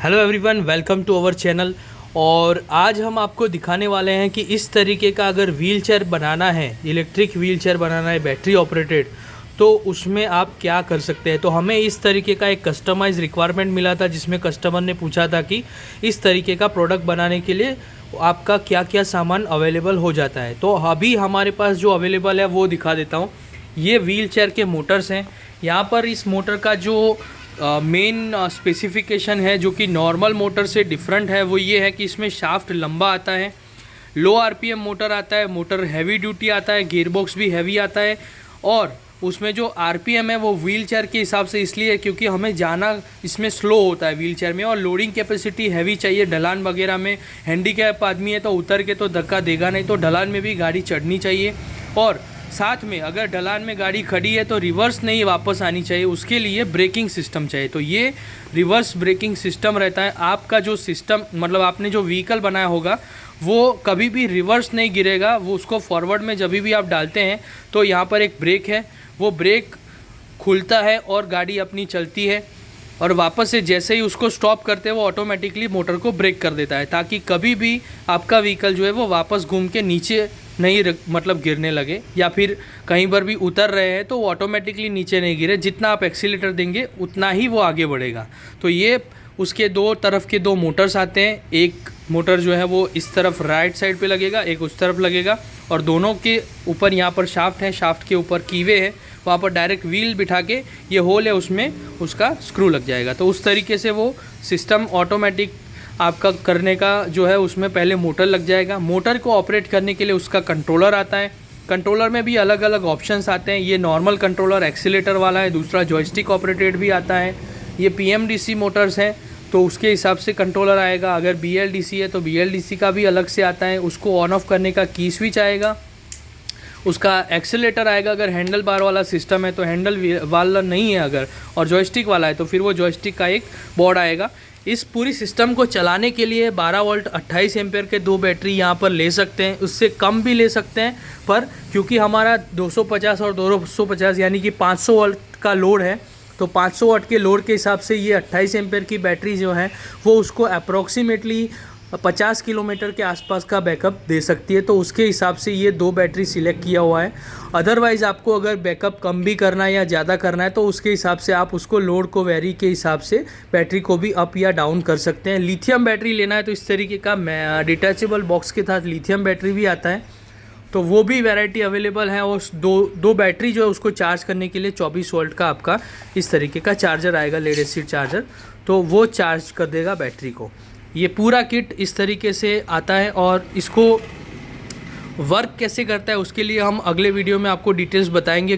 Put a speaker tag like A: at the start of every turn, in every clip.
A: Hello everyone, welcome to our channel. और आज हम आपको दिखाने वाले हैं कि इस तरीके का अगर व्हील चेयर बनाना है, इलेक्ट्रिक व्हील चेयर बनाना है बैटरी ऑपरेटेड, तो उसमें आप क्या कर सकते हैं। तो हमें इस तरीके का एक कस्टमाइज रिक्वायरमेंट मिला था, जिसमें कस्टमर ने पूछा था कि इस तरीके का प्रोडक्ट बनाने के लिए आपका क्या क्या सामान अवेलेबल हो जाता है। तो अभी हमारे पास जो अवेलेबल है वो दिखा देता हूँ। ये व्हील चेयर के मोटर्स हैं। यहाँ पर इस मोटर का जो मेन स्पेसिफिकेशन है, जो कि नॉर्मल मोटर से डिफरेंट है, वो ये है कि इसमें शाफ्ट लंबा आता है, लो आरपीएम मोटर आता है, मोटर हैवी ड्यूटी आता है, गियरबॉक्स भी हैवी आता है। और उसमें जो आरपीएम है वो व्हील चेयर के हिसाब से इसलिए है क्योंकि हमें जाना इसमें स्लो होता है व्हील चेयर में, और लोडिंग कैपेसिटी हैवी चाहिए। ढलान वगैरह में हैंडीकैप आदमी है तो उतर के तो धक्का देगा नहीं, तो ढलान में भी गाड़ी चढ़नी चाहिए। और साथ में अगर ढलान में गाड़ी खड़ी है तो रिवर्स नहीं वापस आनी चाहिए, उसके लिए ब्रेकिंग सिस्टम चाहिए। तो ये रिवर्स ब्रेकिंग सिस्टम रहता है। आपका जो सिस्टम मतलब आपने जो व्हीकल बनाया होगा वो कभी भी रिवर्स नहीं गिरेगा, वो उसको फॉरवर्ड में जब भी आप डालते हैं तो यहाँ पर एक ब्रेक है, वो ब्रेक खुलता है और गाड़ी अपनी चलती है, और वापस से जैसे ही उसको स्टॉप करते हैं वो ऑटोमेटिकली मोटर को ब्रेक कर देता है, ताकि कभी भी आपका व्हीकल जो है वो वापस घूम के नीचे नहीं मतलब गिरने लगे, या फिर कहीं पर भी उतर रहे हैं तो वो ऑटोमेटिकली नीचे नहीं गिरे। जितना आप एक्सीलेटर देंगे उतना ही वो आगे बढ़ेगा। तो ये उसके दो तरफ के दो मोटर्स आते हैं। एक मोटर जो है वो इस तरफ राइट साइड पे लगेगा, एक उस तरफ लगेगा, और दोनों के ऊपर यहाँ पर शाफ्ट है, शाफ्ट के ऊपर कीवे है, वहाँ पर डायरेक्ट व्हील बिठा के ये होल है उसमें उसका स्क्रू लग जाएगा। तो उस तरीके से वो सिस्टम ऑटोमेटिक आपका करने का जो है उसमें पहले मोटर लग जाएगा। मोटर को ऑपरेट करने के लिए उसका कंट्रोलर आता है। कंट्रोलर में भी अलग अलग ऑप्शंस आते हैं। ये नॉर्मल कंट्रोलर एक्सीलेटर वाला है, दूसरा जॉयस्टिक ऑपरेटेड भी आता है। ये पीएमडीसी मोटर्स हैं तो उसके हिसाब से कंट्रोलर आएगा। अगर बीएलडीसी है तो बीएलडीसी का भी अलग से आता है, उसको ऑन ऑफ करने का की स्विच आएगा। उसका एक्सीलेटर आएगा। अगर हैंडल बार वाला सिस्टम है तो हैंडल वाला नहीं है अगर, और जॉयस्टिक वाला है तो फिर वो जॉयस्टिक का एक बोर्ड आएगा। इस पूरी सिस्टम को चलाने के लिए 12 वोल्ट 28 एम्पेयर के दो बैटरी यहाँ पर ले सकते हैं, उससे कम भी ले सकते हैं, पर क्योंकि हमारा 250 और 250 यानी कि 500 वोल्ट का लोड है, तो 500 वाट के लोड के हिसाब से ये 28 एम्पेयर की बैटरी जो है वो उसको अप्रॉक्सीमेटली 50 किलोमीटर के आसपास का बैकअप दे सकती है। तो उसके हिसाब से ये दो बैटरी सिलेक्ट किया हुआ है। अदरवाइज़ आपको अगर बैकअप कम भी करना है या ज़्यादा करना है तो उसके हिसाब से आप उसको लोड को वेरी के हिसाब से बैटरी को भी अप या डाउन कर सकते हैं। लिथियम बैटरी लेना है तो इस तरीके का डिटैचेबल बॉक्स के साथ लिथियम बैटरी भी आता है, तो वो भी वैरायटी अवेलेबल है। और दो बैटरी जो है उसको चार्ज करने के लिए 24 वोल्ट का आपका इस तरीके का चार्जर आएगा, लेड एसिड चार्जर, तो वो चार्ज कर देगा बैटरी को। ये पूरा किट इस तरीके से आता है। और इसको वर्क कैसे करता है उसके लिए हम अगले वीडियो में आपको डिटेल्स बताएंगे।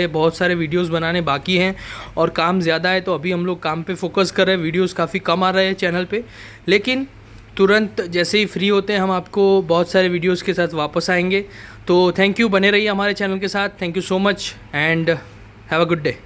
A: बहुत सारे वीडियोस बनाने बाकी हैं और काम ज़्यादा है, तो अभी हम लोग काम पे फोकस कर रहे हैं। वीडियोस काफ़ी कम आ रहे हैं चैनल पे, लेकिन तुरंत जैसे ही फ्री होते हैं हम आपको बहुत सारे वीडियोस के साथ वापस आएंगे। तो थैंक यू, बने रहिए हमारे चैनल के साथ। Thank you so much and have a good day.